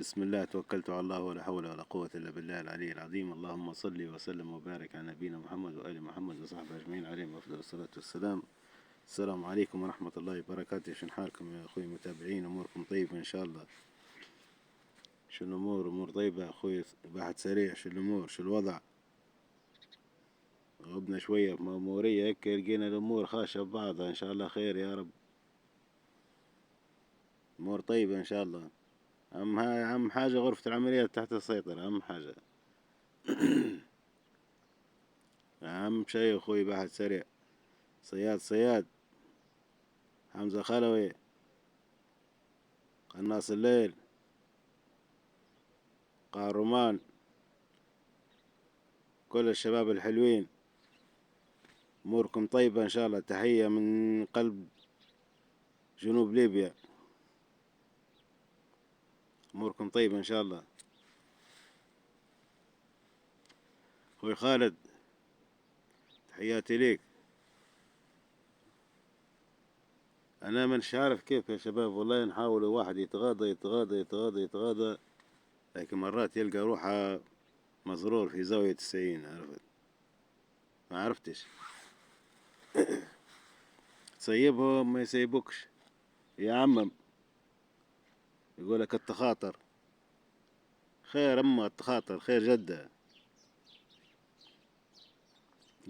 بسم الله توكلت على الله ولا حول ولا قوة إلا بالله العلي العظيم. اللهم صل وسلم وبارك على نبينا محمد وآل محمد وصحبه أجمعين عليهم أفضل الصلاة والسلام. السلام عليكم ورحمة الله وبركاته. شن حالكم يا أخوي المتابعين؟ أموركم طيبة إن شاء الله؟ شو الأمور؟ أمور طيبة يا أخوي. واحد سريع، شو الأمور؟ شو الوضع؟ غبنا شوية في مأمورية هيك، لقينا الأمور خاشة ببعضها. إن شاء الله خير يا رب. أمور طيبة إن شاء الله. أهم حاجة غرفة العمليات تحت السيطرة، أهم حاجة. أهم شيء يا أخوي واحد سريع. صياد حمزة خلوي، قناص الليل، قهرمان، كل الشباب الحلوين، أموركم طيبة إن شاء الله. تحية من قلب جنوب ليبيا، أموركم طيبة إن شاء الله. أخوي خالد تحياتي ليك. أنا مش عارف كيف يا شباب، والله نحاول واحد يتغاضى يتغاضى يتغاضى يتغاضى، لكن مرات يلقى روحه مزرور في زاوية 90. عرفت؟ ما عرفتش تسيبهم ما يسيبوكش يا عمم. يقولك التخاطر خير، أما التخاطر خير جدا.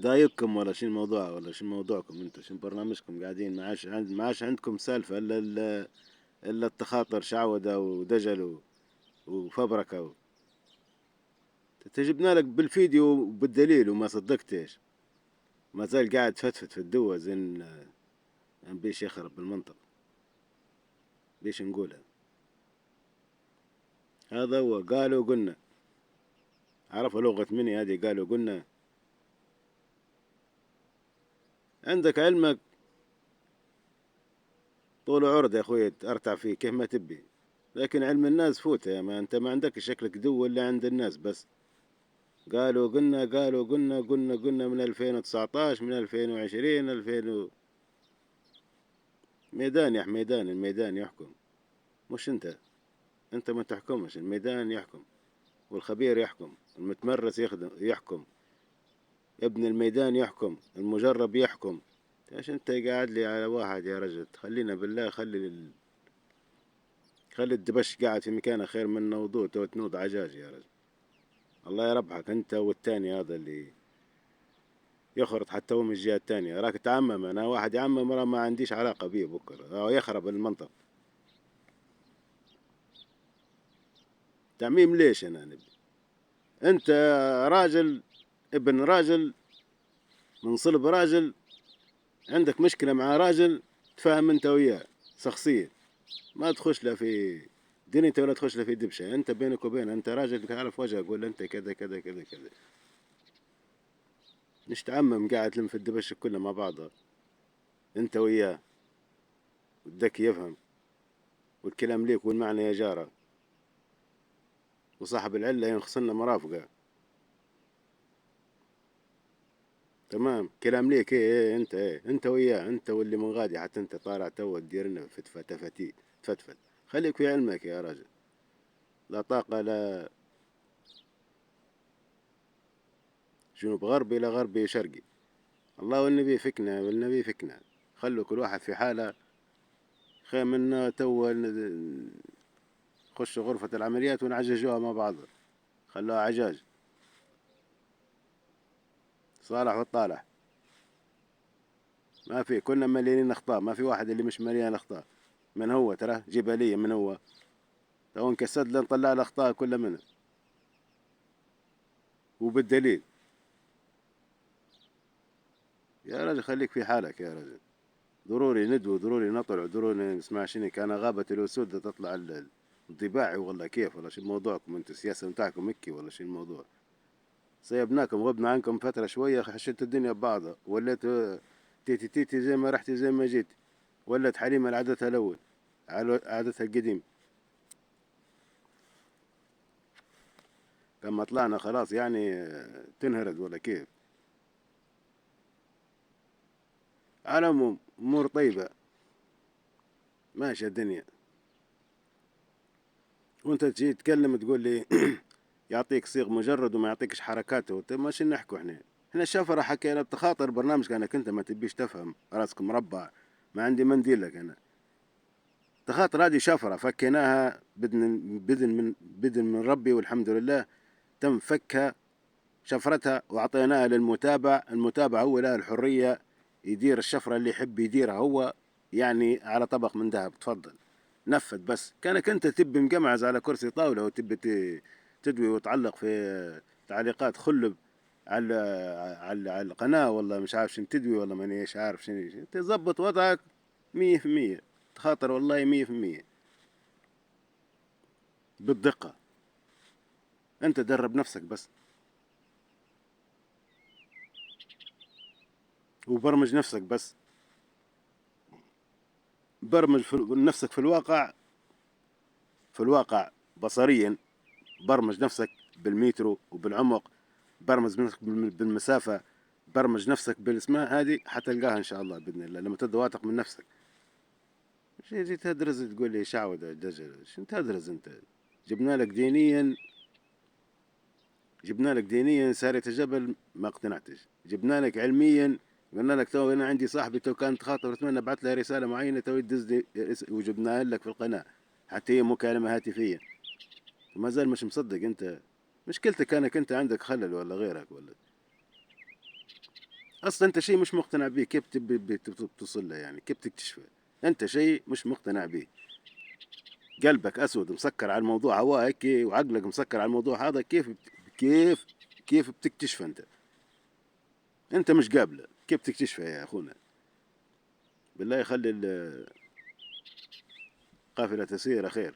ضايقكم ولا شو الموضوع؟ ولا شو موضوعكم انتو؟ شو برنامجكم؟ قاعدين ما عادش عندكم سالفة الا التخاطر، شعوذة ودجل وفبركة تجبنا لك بالفيديو وبالدليل وما صدقتش. ما زال قاعد تفتفت في الدوا زين. بيش يخرب بالمنطق، بيش نقولها. هذا هو قالوا قلنا. عرفوا لغة مني هذه؟ قالوا قلنا. عندك علمك طول عرض يا اخوي، ارتع فيه كيف ما تبي، لكن علم الناس فوته. ما انت ما عندك شكلك دو اللي عند الناس بس. قالوا قلنا من 2019، من 2020، 2000 ميدان يا حميدان. الميدان يحكم، مش انت ما تحكمش، الميدان يحكم، والخبير يحكم، المتمرس يحكم، ابن الميدان يحكم، المجرب يحكم. ايش انت قاعد لي على واحد يا رجل؟ خلينا بالله، خلي الدبش قاعد في مكانه خير من نوضوت وتنوض عجاج يا رجل. الله يربحك انت والتاني هذا اللي يخرط حتى هو من الجهة التانية. راك تعمم. انا واحد يعمم ما عنديش علاقة بيه بكرة أو يخرب المنطق. تعميم ليش؟ انا نبي انت راجل، ابن راجل، من صلب راجل، عندك مشكلة مع راجل، تفهم انت وياه شخصيا. ما تخش له في دنيته ولا تخش له في دبشة. انت بينك وبينه، انت راجل تعرف وجهه، قول انت كذا كذا كذا كذا. مش تعمم قاعد تلم في الدبش كلها مع بعضها انت وياه، والذكي يفهم، والكلام ليك والمعنى يا جارة، وصاحب العلة ينخصنا مرافقة. تمام، كلام ليك. ايه انت، انت وياه، انت واللي من غادي. حتى انت طالع تو تدير لنا فتفتي تفتفت. خليك في علمك يا راجل. لا طاقة لا جنوب غربي لا غربي شرقي. الله والنبي فكنا، والنبي فكنا. خلوا كل واحد في حالة خير منا تو خشوا غرفة العمليات ونعججوها مع بعض. خلوها عجاج. صالح والطالح ما في، كلنا مليانين اخطاء، ما في واحد اللي مش مليان اخطاء. من هو؟ ترى جيبها لي من هو. تو انكسد لنا نطلع الاخطاء كلها منه وبالدليل. يا رجل خليك في حالك يا رجل. ضروري ندوي، ضروري نطلع، ضروري نسمع شنو كان غابة الأسود تطلع الضباعي، ولا كيف؟ ولا شو موضوعكم انتم؟ السياسة متاعكم هيك ولا شو الموضوع؟ سيبناكم غبنا عنكم فترة شوية، حشيت الدنيا ببعضها، وليت تيتي تيتي زي ما رحتي زي ما جيت. ولت حليمة لعادتها الأول، عادتها القديم. لما طلعنا خلاص يعني تنهرد ولا كيف؟ على العموم أمور طيبة، ماشية الدنيا. وانت تجي تتكلم تقول لي يعطيك صيغ مجرد وما يعطيكش حركاته. طيب ماشي نحكوا احنا الشفرة حكينا بتخاطر برنامج كانك انت ما تبيش تفهم راسك مربع. ما عندي منديل لك انا. تخاطر هذه شفرة فكيناها بدن من ربي، والحمد لله تم فكها شفرتها واعطيناها للمتابع. المتابع هو له الحرية يدير الشفرة اللي يحب يديرها هو، يعني على طبق من ذهب. تفضل نفذ. بس كانك انت تبي مقمعز على كرسي طاولة وتبي تدوي وتعلق في تعليقات خلب على على القناة، والله مش عارف شنو تدوي، والله مانيش عارف شنو تظبط وضعك 100%. تخاطر والله 100% بالدقة. انت درب نفسك بس، وبرمج نفسك بس. برمج نفسك في الواقع بصريا. برمج نفسك بالمترو وبالعمق. برمج نفسك بالمسافة. برمج نفسك بالاسماء هذه حتلقاها ان شاء الله باذن الله لما تبدا واثق من نفسك. مش تجي تدرز تقول لي شعوذة دجل. شنو تدرز انت؟ جبنا لك دينيا جبنا لك دينيا سارية الجبل ما اقتنعتش. جبنا لك علميا قلنا لك تو انا عندي صاحبي تو كانت تخاطر اتمنى ابعث لها رساله معينه تو يدز لي وجبناها لك في القناه حتى هي مكالمه هاتفيه. ما زال مش مصدق انت. مشكلتك كانك انت عندك خلل ولا غيرك ولا. اصلا انت شيء مش مقتنع به كيف تبي توصل له؟ يعني كيف تكتشفه؟ انت شيء مش مقتنع به. قلبك اسود مسكر على الموضوع هواك وعقلك مسكر على الموضوع هذا. كيف كيف بتكتشفه انت؟ انت مش قابله. كيف تكتشفه يا اخونا؟ بالله يخلي القافله تسير خير.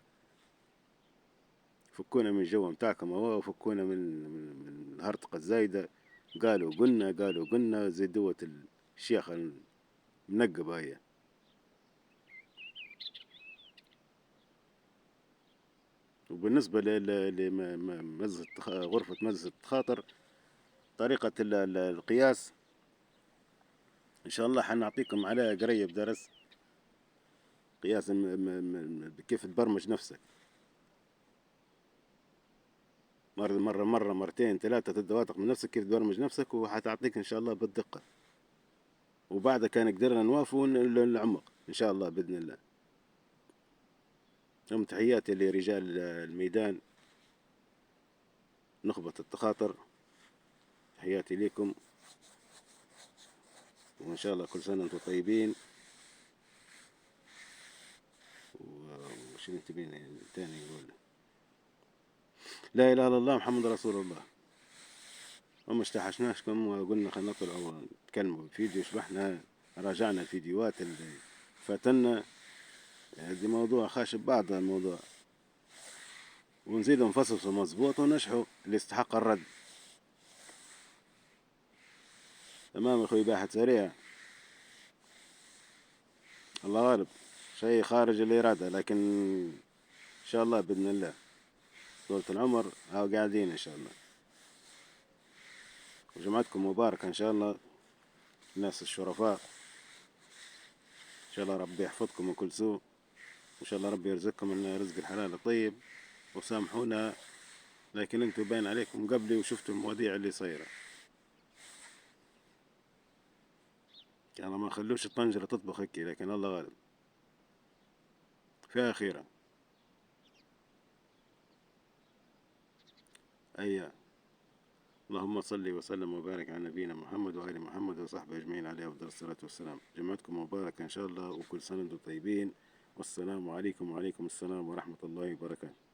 فكونا من الجو متاعكم هو، وفكونا من الهرطقه الزايده. قالوا قلنا زي دوة الشيخة المنقبة هي. وبالنسبة غرفة مجلس التخاطر، طريقة القياس إن شاء الله حنعطيكم عليها قريب درس قياس كيف تبرمج نفسك. مرة مرتين ثلاثة تبدأ واثق من نفسك كيف تبرمج نفسك، وحتعطيك إن شاء الله بالدقة. وبعد كان قدرنا نوافوا العمق إن شاء الله بإذن الله. تحياتي لرجال الميدان نخبة التخاطر. تحياتي لكم، وإن شاء الله كل سنة وأنتم طيبين. وشنو تبين تاني يقول؟ لا إله إلا الله محمد رسول الله. وما استحشناشكم وقلنا خلينا نطلع ونتكلموا فيديو شبحنا. راجعنا الفيديوهات اللي فاتنا. هذا موضوع خاشب بعض الموضوع، ونزيد نفصصه مظبوط ونشحو اللي يستحق الرد. تمام يا اخوي. باحث سريع الله غالب. شيء خارج الإرادة، لكن إن شاء الله بإذن الله طولة العمر هاو قاعدين إن شاء الله. وجمعتكم مباركة إن شاء الله. الناس الشرفاء إن شاء الله ربي يحفظكم من كل سوء. إن شاء الله ربي يرزقكم من رزق الحلال الطيب. وسامحونا، لكن انتم باين عليكم قبلي وشفتوا المواضيع اللي صايرة. يعني ما خلوش الطنجرة تطبخ هيك، لكن الله غالب. فيها خيرة. أيوة. اللهم صل وسلم وبارك على نبينا محمد وآل محمد وصحبه أجمعين عليه أفضل الصلاة والسلام. جمعتكم مباركة إن شاء الله، وكل سنة وانتم طيبين. والسلام عليكم وعليكم السلام ورحمة الله وبركاته.